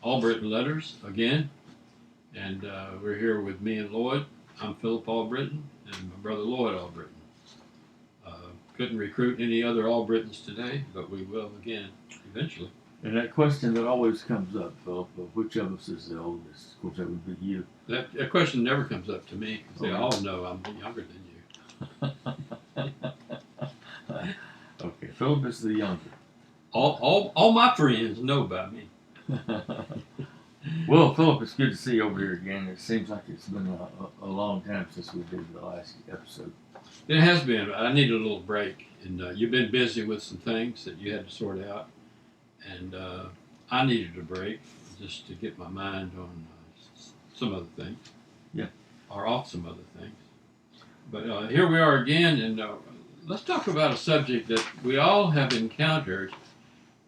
Albritton Letters again, and we're here with me and Lloyd. I'm Philip Albritton, and my brother Lloyd Albritton. Couldn't recruit any other Albrittons today, but we will again eventually. And that question that always comes up, Philip, of which of us is the oldest? Of course, that would be you. That question never comes up to me because they all know I'm younger than you. Okay, Philip is the younger. All my friends know about me. Well, Philip, it's good to see you over here again. It seems like it's been a long time since we did the last episode. It has been. I needed a little break, and you've been busy with some things that you had to sort out, and I needed a break just to get my mind on some other things. Yeah. Or off some other things. But here we are again, and let's talk about a subject that we all have encountered,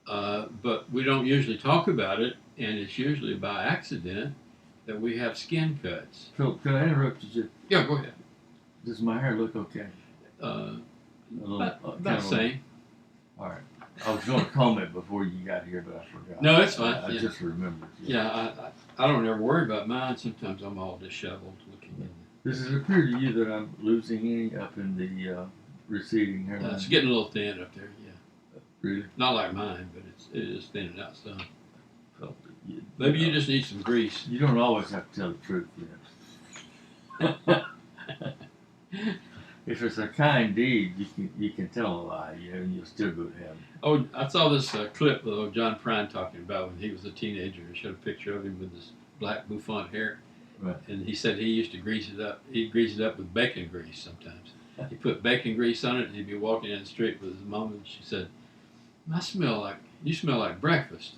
but we don't usually talk about it, and it's usually by accident that we have skin cuts. Philip, can I interrupt you just? Yeah, go ahead. Does my hair look okay? About the same. All right. I was going to comment before you got here, but I forgot. No, it's fine. I just remembered. Yeah, I don't ever worry about mine. Sometimes I'm all disheveled looking in. Does it appear to you that I'm losing any up in the receding hairline? It's getting a little thin up there, yeah. Really? Not like mine, but it is thinning out some. Felt it. Maybe you just need some grease. You don't always have to tell the truth, you know. If it's a kind deed, you can tell a lie, you know, and you'll still go to heaven. Oh, I saw this clip of John Prine talking about when he was a teenager. He showed a picture of him with this black bouffant hair. Right. And he said he used to grease it up. He'd grease it up with bacon grease sometimes. He put bacon grease on it, and he'd be walking in the street with his mom, and she said, you smell like breakfast.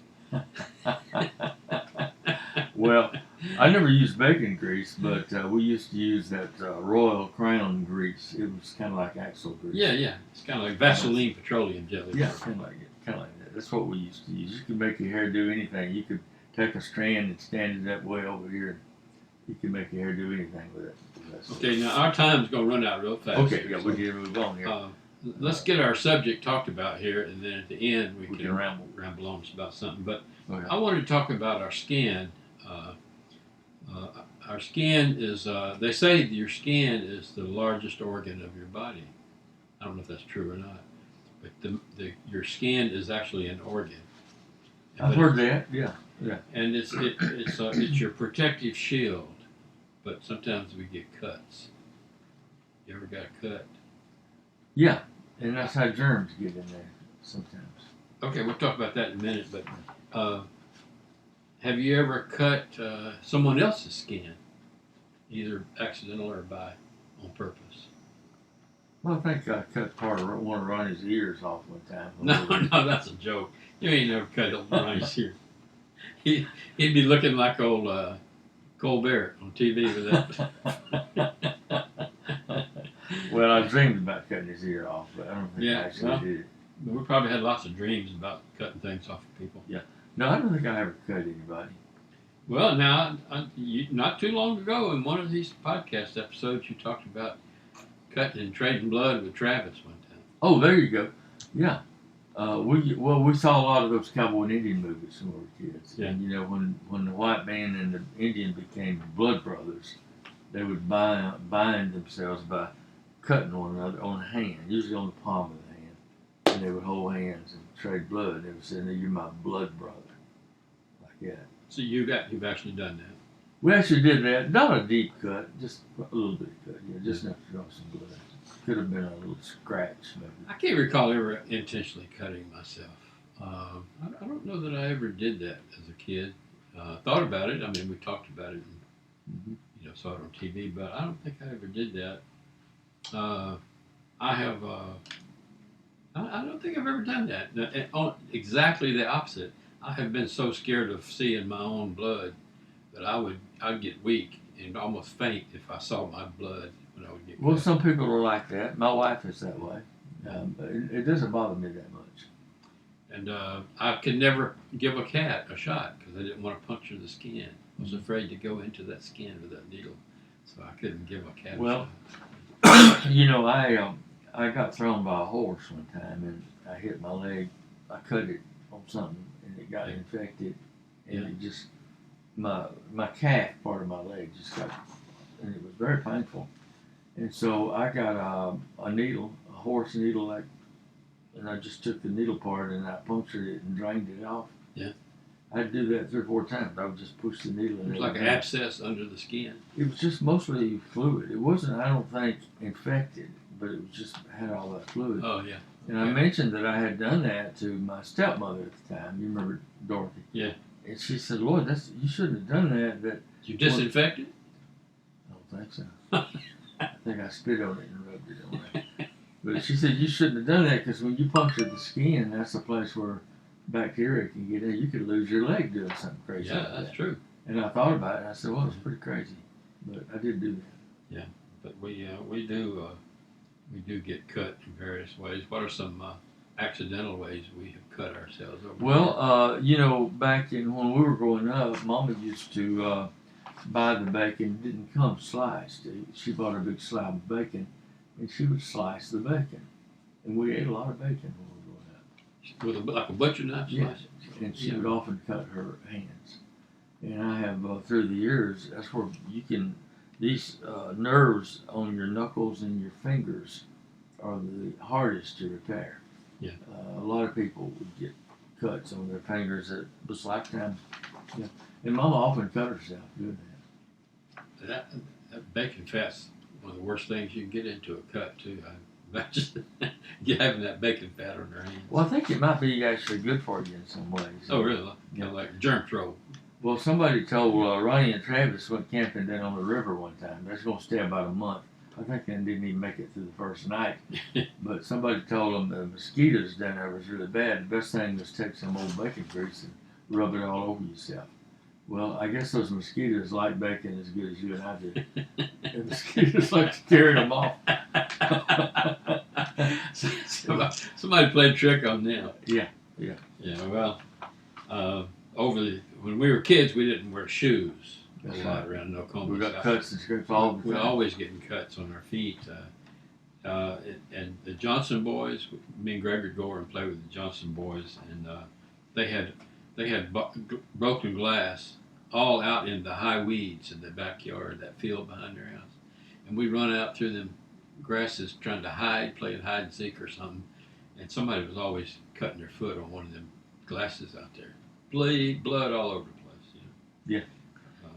Well, I never used bacon grease, but we used to use that Royal Crown grease. It was kind of like axle grease. Yeah. It's kind of like Vaseline petroleum jelly. Yeah, kind of like that. That's what we used to use. You could make your hair do anything. You could take a strand and stand it that way over here. You can make your hair do anything with it. Okay, now our time's going to run out real fast. Okay, yeah, we need to move on here. Let's get our subject talked about here, and then at the end we can ramble on about something. But okay. I wanted to talk about our skin. Our skin is, they say your skin is the largest organ of your body. I don't know if that's true or not, but your skin is actually an organ. I've heard that, yeah. And it's your protective shield, but sometimes we get cuts. You ever got a cut? Yeah, and that's how germs get in there sometimes. Okay, we'll talk about that in a minute, but have you ever cut someone else's skin, either accidental or on purpose? Well, I think I cut part of one of Ronnie's ears off one time. No, that's a joke. You ain't never cut Ronnie's ear. He'd be looking like old Colbert on TV with that. Well, I dreamed about cutting his ear off, but I don't think I actually did it. We probably had lots of dreams about cutting things off of people. Yeah. No, I don't think I ever cut anybody. Well, now, not too long ago, in one of these podcast episodes, you talked about cutting and trading blood with Travis one time. Oh, there you go. Yeah. We saw a lot of those cowboy and Indian movies when we were kids. Yeah. And, you know, when the white man and the Indian became blood brothers, they would bind themselves by cutting one another on the hand, usually on the palm of the hand. And they would hold hands and trade blood. They would say, "You're my blood brother," like that. So you've actually done that. We actually did that. Not a deep cut, just a little bit of cut. Yeah, just enough to draw some blood. Could have been a little scratch, maybe. I can't recall ever intentionally cutting myself. I don't know that I ever did that as a kid. Thought about it. I mean, we talked about it and saw it on TV, but I don't think I ever did that. I don't think I've ever done that. Exactly the opposite. I have been so scared of seeing my own blood that I'd get weak and almost faint if I saw my blood when I would get cut. Well, some people are like that. My wife is that way. It doesn't bother me that much. And I could never give a cat a shot because I didn't want to puncture the skin. I was afraid to go into that skin with that needle, so I couldn't give a cat a shot. You know, I got thrown by a horse one time, and I hit my leg. I cut it on something, and it got infected, and Yeah. it just my calf part of my leg just got, and it was very painful. And so I got a needle, a horse needle, like, and I just took the needle part and I punctured it and drained it off. Yeah. I'd do that 3 or 4 times. I would just push the needle in. It's like an abscess under the skin. It was just mostly fluid. It wasn't, I don't think, infected, but it was just had all that fluid. Oh yeah. And I mentioned that I had done that to my stepmother at the time. You remember Dorothy? Yeah. And she said, "Lord, you shouldn't have done that." That You disinfected? I don't think so. I think I spit on it and rubbed it on there. But she said you shouldn't have done that because when you puncture the skin, that's a place where bacteria can get in. You could lose your leg doing something crazy. Yeah, like that's that. true. And I thought about it. And I said, "Well, it's pretty crazy," but I did do that. But we do get cut in various ways. What are some accidental ways we have cut ourselves over? Well, back when we were growing up, Mama used to buy the bacon. It didn't come sliced. She bought a big slab of bacon, and she would slice the bacon. And we ate a lot of bacon when we were growing up. With like a butcher knife Yes. slice? And she would often cut her hands. And I have, through the years, that's where you can, these nerves on your knuckles and your fingers are the hardest to repair. Yeah. A lot of people would get cuts on their fingers that was lifetime. Yeah. And Mama often cut herself doing that. That bacon fat's one of the worst things you can get into a cut too. I imagine having that bacon fat on your hands. Well, I think it might be actually good for you in some ways. Oh really? Like germ throw. Well, somebody told Ronnie and Travis went camping down on the river one time. That's going to stay about a month. I think they didn't even make it through the first night. But somebody told them the mosquitoes down there was really bad. The best thing was take some old bacon grease and rub it all over yourself. Well, I guess those mosquitoes like bacon as good as you and I do. The mosquitoes like to carry them off. Somebody played a trick on them. Yeah. Well, when we were kids, we didn't wear shoes That's a lot right. around Oklahoma. We got cuts and scrapes all the time. We're always getting cuts on our feet. And the Johnson boys, me and Greg would go over and play with the Johnson boys, and they had broken glass all out in the high weeds in the backyard, that field behind their house. And we'd run out through them grasses trying to hide, playing hide and seek or something. And somebody was always cutting their foot on one of them glasses out there. Blood all over the place. You know?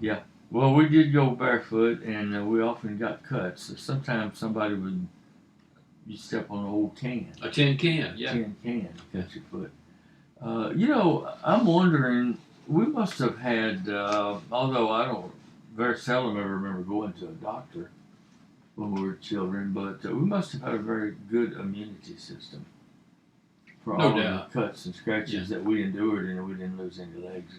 Yeah. Well, we did go barefoot, and we often got cuts. Sometimes somebody would, you step on an old can. A tin can, yeah. Tin can, cut your foot. I'm wondering, we must have had, although I don't very seldom ever remember going to a doctor when we were children, but we must have had a very good immunity system for No all doubt. the cuts and scratches that we endured, and we didn't lose any legs.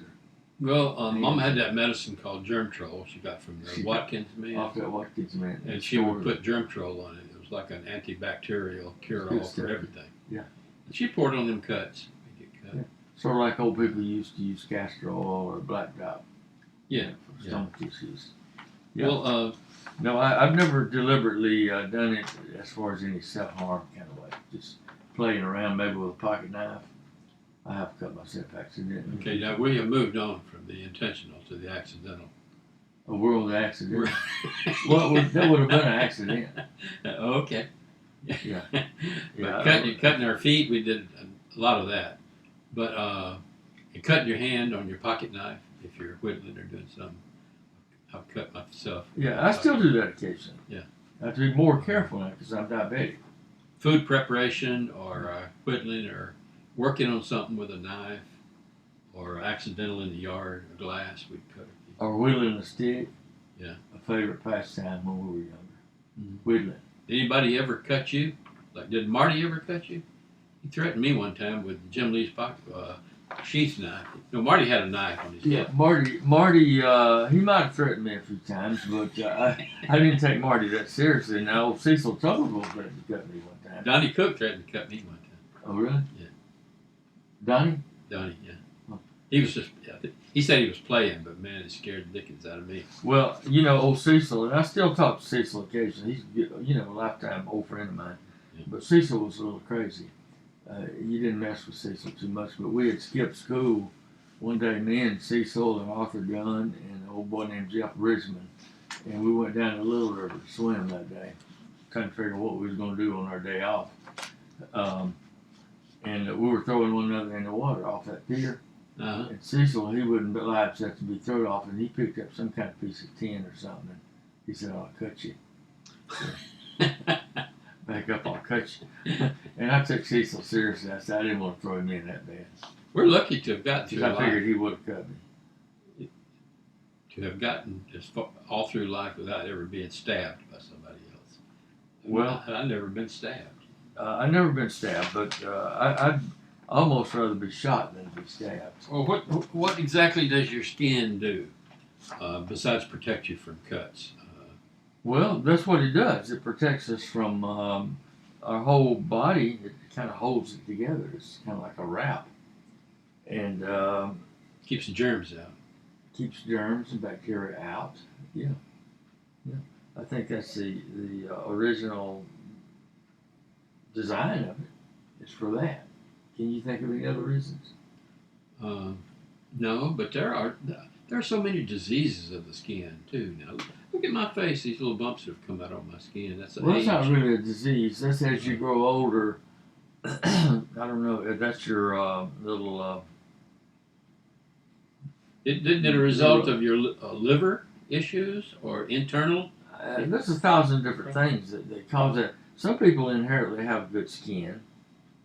Well, Mom had that medicine called Germ-Trol she got from the Watkins man. Off that Watkins man. And she would put Germ-Trol on it. It was like an antibacterial cure-all Good for stuff. everything. Yeah. And she poured on them cuts. They get cut. Yeah. Sort of like old people used to use castor oil or black dot. Yeah. For stomach issues. Yeah. Well, No, I've never deliberately done it as far as any self-harm kind of way. Just playing around maybe with a pocket knife. I have cut myself accidentally. okay, now we have moved on from the intentional to the accidental. A world accident. Well, that would have been an accident. Okay. Yeah. But Yeah. cutting our feet, we did a lot of that. But cutting your hand on your pocket knife, if you're whittling or doing something, I've cut myself. Yeah, I still do that occasionally. Yeah. I have to be more careful now because I'm diabetic. Food preparation or whittling or working on something with a knife or accidental in the yard, a glass, we'd cut a few. Or whittling a stick. Yeah. A favorite pastime when we were younger. Mhm. Whittling. Anybody ever cut you? Like, did Marty ever cut you? He threatened me one time with Jim Lee's pocket sheath knife. No, Marty had a knife on his Yeah, hip. Marty, he might have threatened me a few times, but I didn't take Marty that seriously. Now, old Cecil Tuberville threatened to cut me one time. Donnie Cook threatened to cut me one time. Oh, really? Yeah. Donnie? Donnie, yeah. Huh. He was just, he said he was playing, but man, it scared the dickens out of me. Well, old Cecil, and I still talk to Cecil occasionally. He's, a lifetime old friend of mine. Yeah. But Cecil was a little crazy. You didn't mess with Cecil too much, but we had skipped school one day, me and Cecil and Arthur Gunn and an old boy named Jeff Bridgman, and we went down to Little River to swim that day, trying to figure what we was going to do on our day off. And we were throwing one another in the water off that pier. Uh-huh. And Cecil, he wouldn't allow himself to be thrown off, and he picked up some kind of piece of tin or something. And he said, "I'll cut you." So, back up, I'll cut you. And I took Cecil seriously. I said, I didn't want to throw him in that bad. We're lucky to have gotten Because through I life, figured he would have cut me. to have gotten just all through life without ever being stabbed by somebody else. Well, I've never been stabbed. I've never been stabbed, but I'd almost rather be shot than be stabbed. Well, what exactly does your skin do besides protect you from cuts? Well, that's what it does. It protects us from our whole body. It kind of holds it together. It's kind of like a wrap. And Keeps the germs out. keeps germs and bacteria out. Yeah. I think that's the original design of it. It's for that. Can you think of any other reasons? No, but there are so many diseases of the skin too. Now look at my face; these little bumps that have come out on my skin. That's Well, age. that's not really a disease. That's as you grow older. I don't know. That's your little. Isn't it a result of your liver issues or internal? There's 1,000 different things that cause that. Some people inherently have good skin,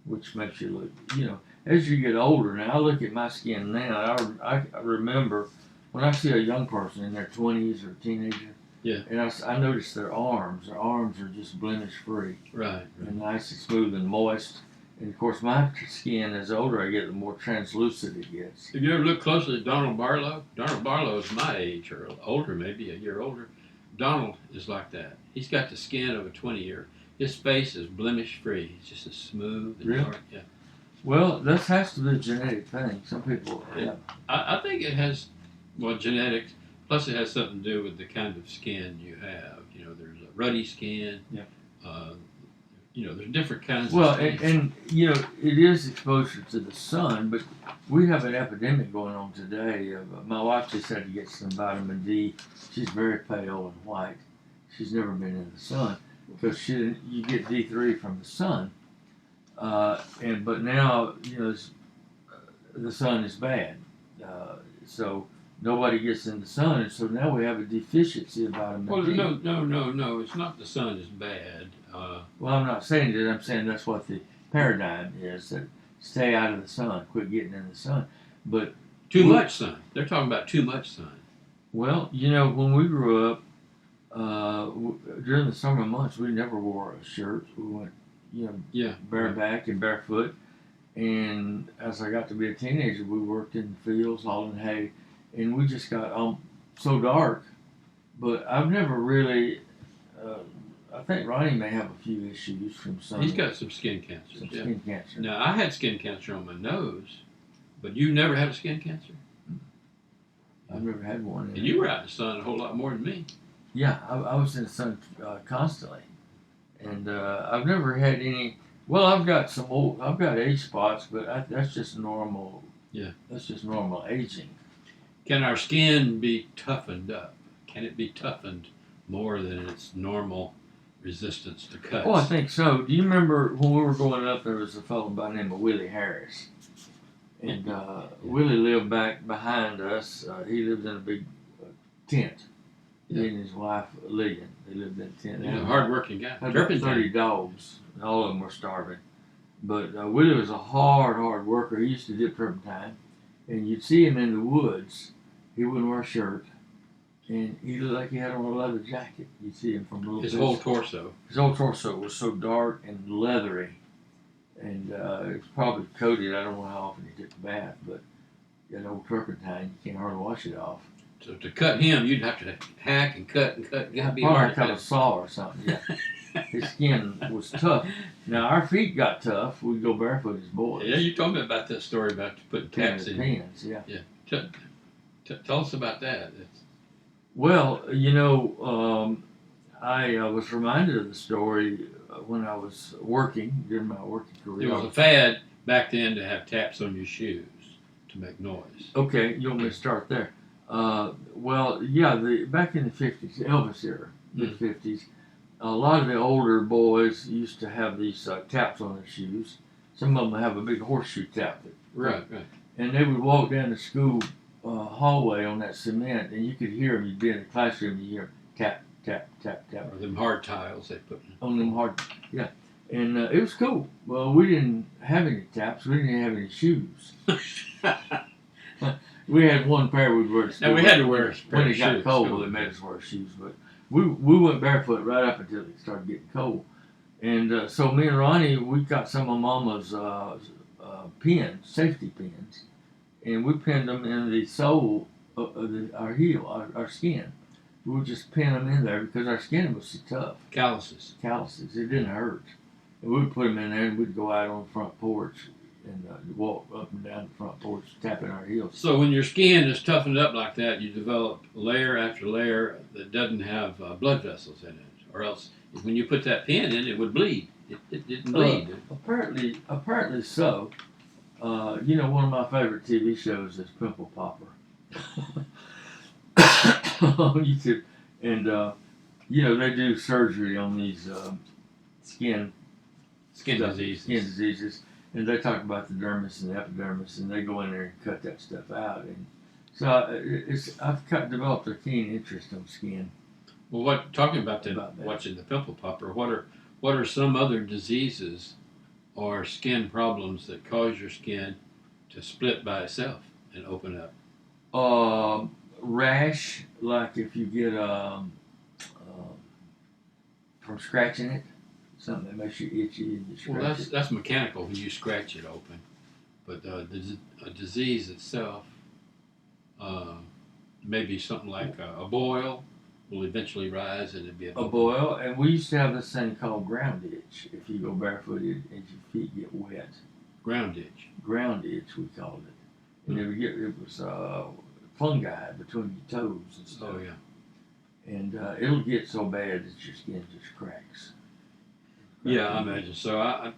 which makes you look, as you get older. Now, I look at my skin now. I remember when I see a young person in their 20s or teenager, Yeah. and I notice their arms. Their arms are just blemish free Right. and nice and smooth and moist. And of course, my skin, as older I get, the more translucent it gets. Have you ever looked closely at Donald Barlow? Donald Barlow is my age or older, maybe a year older. Donald is like that. He's got the skin of a 20-year. His face is blemish free. It's just as smooth and Really? dark. Yeah. Well, that has to be a genetic thing. Some people have. I think it has, genetics. Plus, it has something to do with the kind of skin you have. There's a ruddy skin. Yeah. There's different kinds. Well, of skin. and it is exposure to the sun, but we have an epidemic going on today. My wife just had to get some vitamin D. She's very pale and white. She's never been in the sun because you get D3 from the sun, but now the sun is bad, so nobody gets in the sun, and so now we have a deficiency of vitamin D. No. It's not the sun is bad. Well, I'm not saying that. I'm saying that's what the paradigm is, that stay out of the sun, quit getting in the sun. But Too much sun. They're talking about too much sun. well, when we grew up, during the summer months, we never wore a shirt. We went, bareback and barefoot. And as I got to be a teenager, we worked in the fields, hauling hay, and we just got so dark. But I've never really. I think Ronnie may have a few issues from sun. He's got some skin cancer. some skin cancer. Now, I had skin cancer on my nose, but you never had a skin cancer? I've never had one. And you were out in the sun a whole lot more than me. Yeah, I was in the sun constantly, and I've never had any. Well, I've got age spots, but that's just normal. Yeah, that's just normal aging. Can our skin be toughened up? Can it be toughened more than its normal resistance to cuts? Oh, I think so. Do you remember when we were growing up? There was a fellow by the name of Willie Harris, and Willie lived back behind us. He lived in a big tent. Yeah. He and his wife Lillian, they lived in a tent. He's a hard-working guy. Had about 30 dogs, and all of them were starving. But Willie was a hard worker. He used to dip turpentine, and you'd see him in the woods. He wouldn't wear a shirt, and he looked like he had on a leather jacket. You'd see him from a little His bit. whole torso. His whole torso was so dark and leathery, and it was probably coated. I don't know how often he took a bath, but old turpentine, you can't hardly wash it off. So to cut him, you'd have to hack and cut and cut. It'd be Probably hard to kind of cut. saw or something. Yeah, his skin was tough. Now our feet got tough. We'd go barefoot as boys. Yeah, you told me about that story about putting taps in. Pins, yeah. Tell us about that. Well, I was reminded of the story when I was working during my working career. It was a fad back then to have taps on your shoes. to make noise. Okay, you want me to start there? Well, yeah, back in the 50s, Elvis era, mid 50s, a lot of the older boys used to have these taps on their shoes. Some of them have a big horseshoe tap. Right. And they would walk down the school hallway on that cement, and you could hear them. You'd be in the classroom, you hear tap, tap, tap, tap. Or them hard tiles they put in. On them hard, yeah. And it was cool. Well, we didn't have any taps. We didn't have any shoes. We had one pair we'd wear to school. Now we had to wear a pair when of it got shoes. cold. They made us wear shoes, but we went barefoot right up until it started getting cold. And so me and Ronnie, we got some of Mama's pins, safety pins, and we pinned them in the sole of our heel, our skin. We would just pin them in there because our skin was so tough. Calluses. It didn't hurt. And we'd put them in there, and we'd go out on the front porch and walk up and down the front porch, tapping our heels. So when your skin is toughened up like that, you develop layer after layer that doesn't have blood vessels in it, or else when you put that pin in, it would bleed. It didn't bleed. Apparently so. You know, one of my favorite TV shows is Pimple Popper on YouTube, and you know, they do surgery on these skin diseases, and they talk about the dermis and the epidermis, and they go in there and cut that stuff out. And so I've developed a keen interest in skin. Well, talking about watching the Pimple Popper, what are some other diseases or skin problems that cause your skin to split by itself and open up? Rash, like if you get from scratching it, something that makes you itchy and you scratch Well, that's mechanical when you scratch it open, but a disease itself, maybe something like a boil will eventually rise and it'd be a boil. And we used to have this thing called ground itch. If you go barefooted and your feet get wet, ground itch we called it, and it was fungi between your toes and stuff. Oh yeah. And it'll get so bad that your skin just cracks. Yeah, I imagine. So I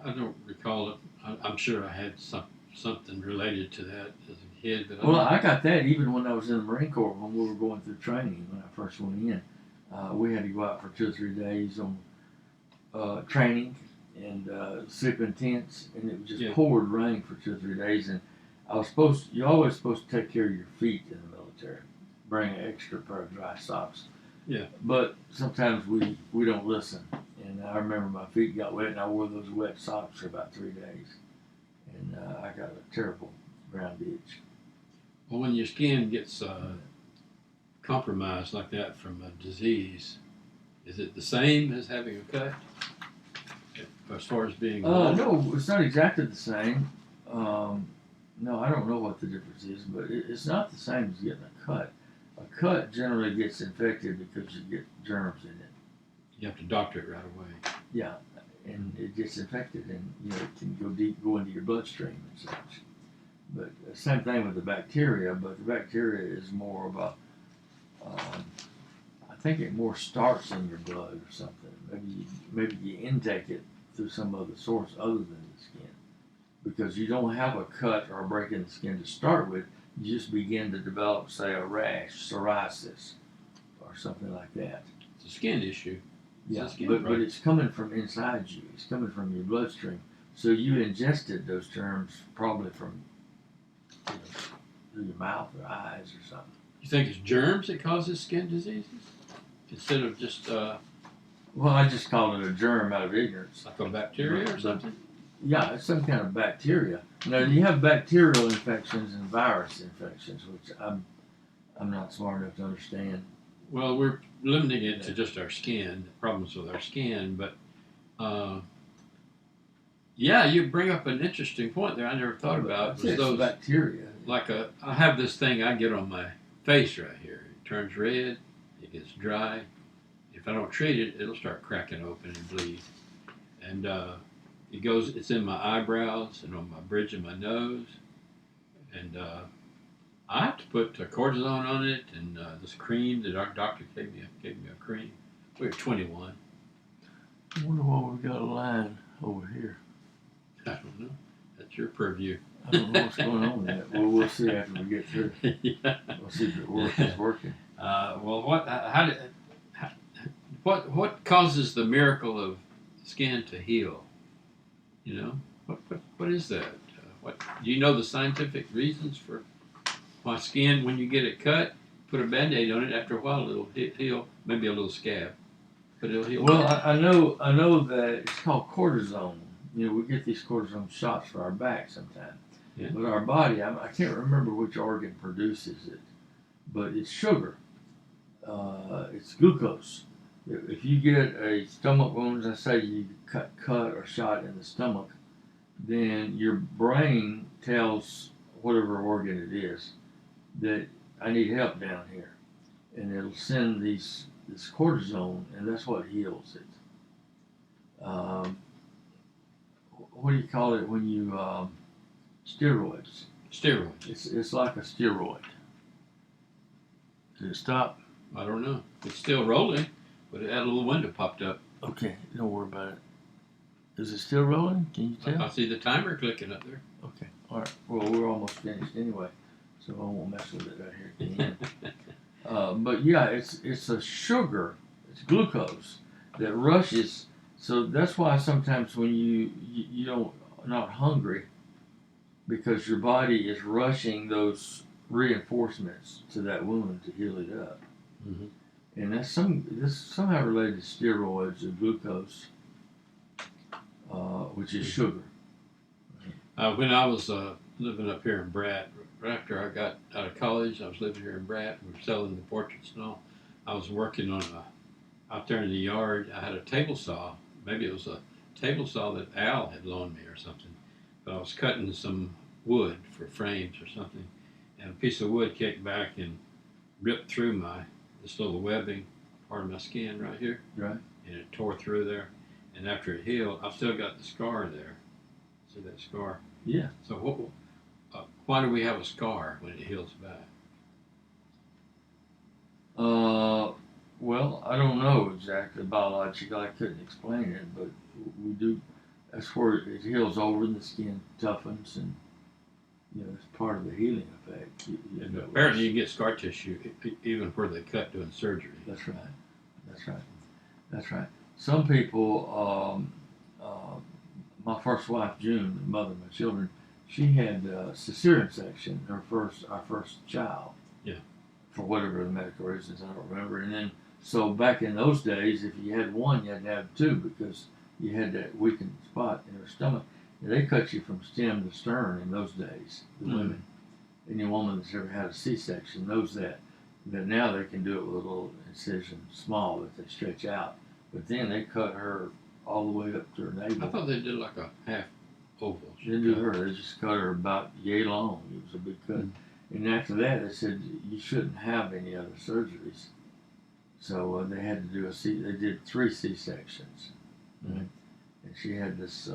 don't recall it. I'm sure I had something related to that as a kid. But I got that even when I was in the Marine Corps when we were going through training. When I first went in, we had to go out for 2 or 3 days on training and sleep in tents, and it was just poured rain for 2 or 3 days. And you're always supposed to take care of your feet in the military. Bring an extra pair of dry socks. Yeah. But sometimes we don't listen. And I remember my feet got wet, and I wore those wet socks for about 3 days. And I got a terrible ground itch. Well, when your skin gets compromised like that from a disease, is it the same as having a cut? As far as being no, it's not exactly the same. No, I don't know what the difference is, but it's not the same as getting a cut. A cut generally gets infected because you get germs in it. You have to doctor it right away. Yeah, and it gets infected, and you know it can go into your bloodstream and such. But same thing with the bacteria, but the bacteria is more of a, I think it more starts in your blood or something. Maybe you intake it through some other source other than the skin, because you don't have a cut or a break in the skin to start with. You just begin to develop, say, a rash, psoriasis, or something like that. It's a skin issue. Yeah, but it's coming from inside you. It's coming from your bloodstream. So you ingested those germs probably from through your mouth or eyes or something. You think it's germs that causes skin diseases instead of just well, I just call it a germ out of ignorance. like a bacteria or something? Yeah, it's some kind of bacteria. Now you have bacterial infections and virus infections, which I'm not smart enough to understand. Well, we're limiting it to just our skin, problems with our skin, but yeah, you bring up an interesting point there I never thought about. Was those bacteria. I have this thing I get on my face right here. It turns red, it gets dry. If I don't treat it, it'll start cracking open and bleed. And it's in my eyebrows and on my bridge of my nose. And I have to put cortisone on it and this cream that our doctor gave me a cream. We were 21. I wonder why we've got a line over here. I don't know. That's your purview. I don't know what's going on with that. Well, we'll see after we get through. Yeah. We'll see if it's working. Well, what causes the miracle of skin to heal? You know, what is that? What do you know the scientific reasons for why skin, when you get it cut, put a Band-Aid on it, after a while it'll heal, maybe a little scab, but it'll heal. Well, I know that it's called cortisone. You know, we get these cortisone shots for our back sometimes. Yeah. But our body, I can't remember which organ produces it, but it's sugar. It's glucose. If you get a stomach wound, let's say you cut or shot in the stomach, then your brain tells whatever organ it is that I need help down here, and it'll send this cortisone, and that's what heals it. What do you call it when you steroids? Steroids. It's like a steroid. Did it stop? I don't know. It's still rolling, but it had a little window popped up. Okay, don't worry about it. Is it still rolling? Can you tell? I see the timer clicking up there. Okay, all right. Well, we're almost finished anyway, so I won't mess with it right here at the end. But yeah, it's a sugar, it's glucose that rushes. So that's why sometimes when you don't not hungry, because your body is rushing those reinforcements to that wound to heal it up. Mm-hmm. And this somehow related to steroids or glucose, which is sugar. When I was living up here in Brad, right after I got out of college, I was living here in Brad. We were selling the portraits and all. I was working on out there in the yard. I had a table saw. Maybe it was a table saw that Al had loaned me or something. But I was cutting some wood for frames or something, and a piece of wood kicked back and ripped through this little webbing part of my skin right here. Right. And it tore through there. And after it healed, I've still got the scar there. See that scar? Yeah. So why do we have a scar when it heals back? Well, I don't know exactly biologically. I couldn't explain it, but we do. That's where it heals over and the skin toughens, and it's part of the healing effect. Apparently, you can get scar tissue even where they cut doing surgery. That's right. That's right. That's right. Some people. My first wife, June, the mother of my children, she had a cesarean section. Our first child. Yeah. For whatever the medical reasons, I don't remember. And then, so back in those days, if you had one, you had to have two because you had that weakened spot in her stomach. And they cut you from stem to stern in those days, the women. Any woman that's ever had a C-section knows that now they can do it with a little incision, small, that they stretch out. But then they cut her all the way up to her navel. I thought they did like a half oval. They didn't do her. They just cut her about yay long. It was a big cut. And after that, they said you shouldn't have any other surgeries. So they had to do they did 3 C-sections. Mm-hmm. And she had this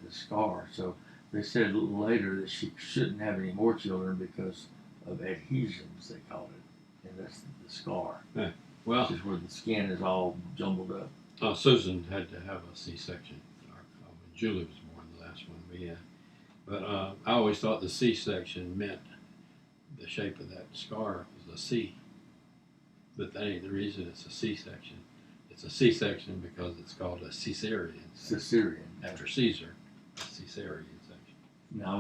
scar. So they said later that she shouldn't have any more children because of adhesions, they called it. And that's the scar. Yeah. Well, which is where the skin is all jumbled up. Susan had to have a C-section. Julie was born the last one we had. But I always thought the C-section meant the shape of that scar was a C. But that ain't the reason it's a C-section. It's a C-section because it's called a cesarean. Cesarean. After Caesar, a cesarean section. No, I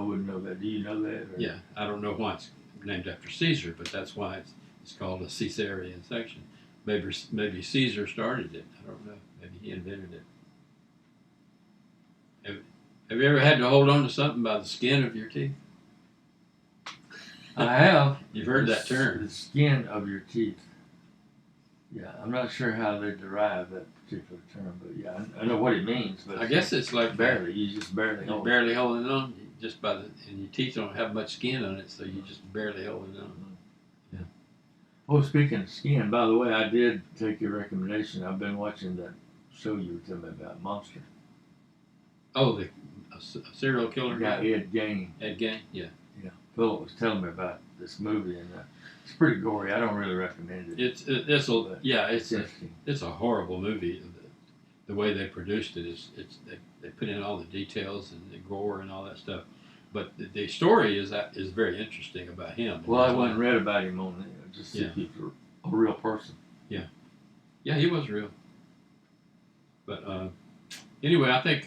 wouldn't know that. Do you know that? Or? Yeah, I don't know why it's named after Caesar, but that's why it's called a cesarean section. Maybe Caesar started it. I don't know. Maybe he invented it. Have you ever had to hold on to something by the skin of your teeth? I have. You've heard that term. The skin of your teeth. Yeah, I'm not sure how they derive that particular term, but yeah, I know what it means. But I guess it's like barely. You just barely. You're barely holding on, just and your teeth don't have much skin on it, so you just barely holding on. Yeah. Oh, speaking of skin, by the way, I did take your recommendation. I've been watching that show you were telling me about, Monster. Oh, a serial killer guy. Ed Gein. Ed Gein, yeah. Yeah. Philip was telling me about this movie, and it's pretty gory. I don't really recommend it. It's interesting. It's a horrible movie. The way they produced it is they put in all the details and the gore and all that stuff. but the story is very interesting about him. Well, I went and read about him on just to see if he was a real person. Yeah, he was real. But anyway, I think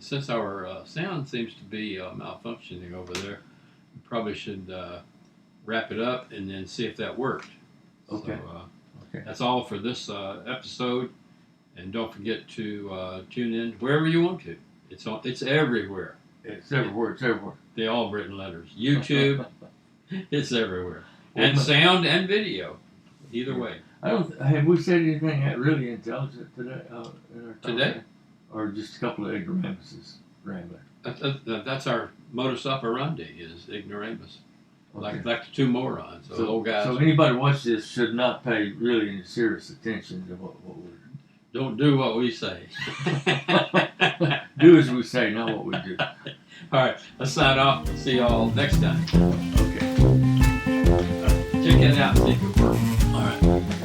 since our sound seems to be malfunctioning over there, we probably should wrap it up and then see if that worked. Okay. So, Okay. that's all for this episode, and don't forget to tune in wherever you want to. It's everywhere. It's everywhere. It's everywhere. The Albritton Letters, YouTube, it's everywhere, and Well, sound and video, either way. Have we said anything really intelligent today? In our Today? Or just a couple of ignoramuses rambling? That's our modus operandi is ignoramus, Okay. like the two morons, those old guys. So anybody watching this should not pay really any serious attention to what we're Don't do what we say. do as we say, not what we do. All right, let's sign off. See y'all next time. Okay. Check it out. See if it works. All right.